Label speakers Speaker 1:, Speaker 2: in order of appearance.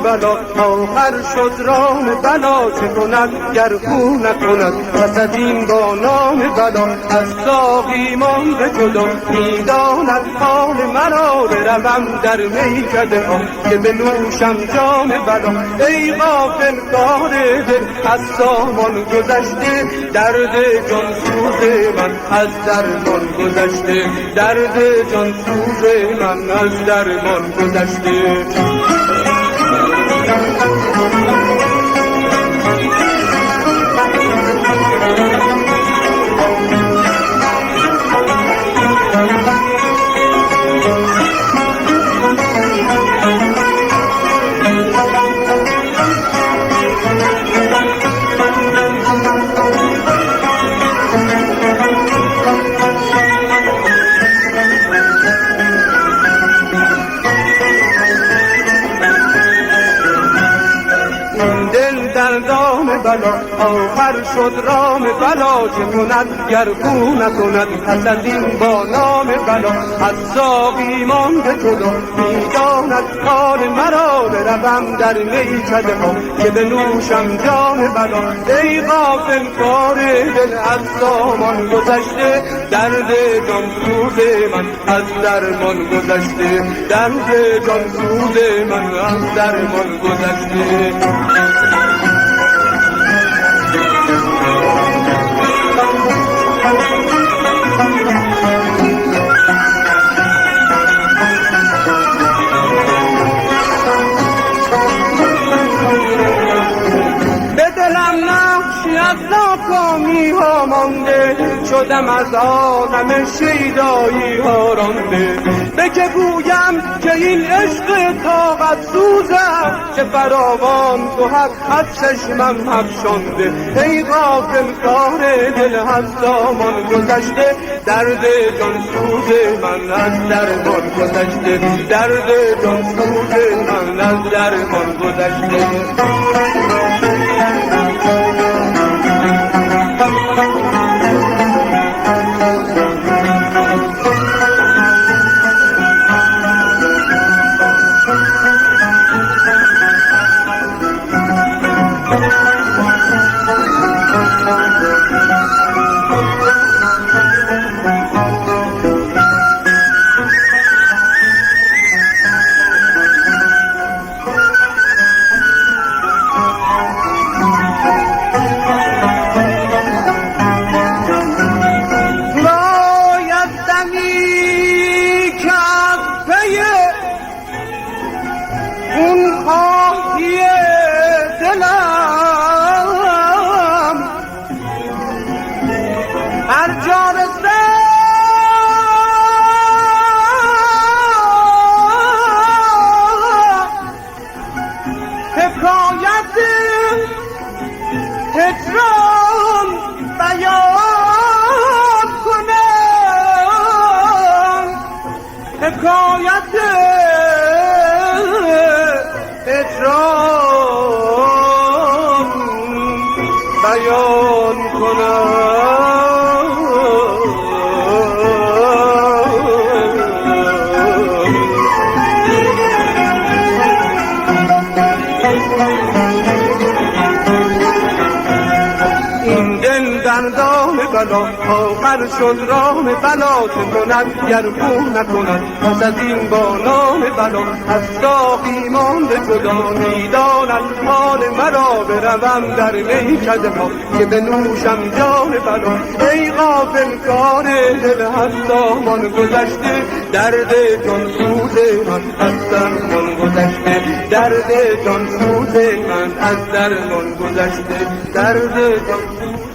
Speaker 1: بلا آخر شد رام بلا چه کند گر خو نکند پس از این با نام بلا از ساقی مانده جدا میداند حال مرا بروم در میکده ها که بنوشم جام بلا ای غافل کار دل از سامان گذشته درد جان سوز من از درمان گذشته درد جان سوز من از درمان گذشته در دام بلا آخر شد رام بلا چه کند گر خو نکند پس از این با نام بلا از ساقی مانده جدا میداند حال مرا بروم در میکده ها که بنوشم جام بلا ای غافل کار دل از سامان گذشته درد جان سوز من از درمان گذشته درد جان سوز من از درمان گذشته به دلم نقشی از ناکامی ها مانده شدم از عالم شیدایی ها رانده به که گویم که این عشق طاقت سوزم که فراوان تو حق از چشمم افشانده ای غافل کار دل از دامان گذشته درد جان سوز من از درمان گذشته درد جان سوز من از درمان گذشته حکایت هجران بیان کنم حکایت هجران بیان کنم این دل در دام بلا آخر شد رام بلا چه کند گر خو نکند پس از این با نام بلا از ساقی مانده جدا میداند حال مرا بروم در میکده ها که بنوشم جام بلا ای غافل کار دل از دامان گذشته درد جان سوز من از درمان گذشته درد جان سوز من از درمان گذشته درد جان سوز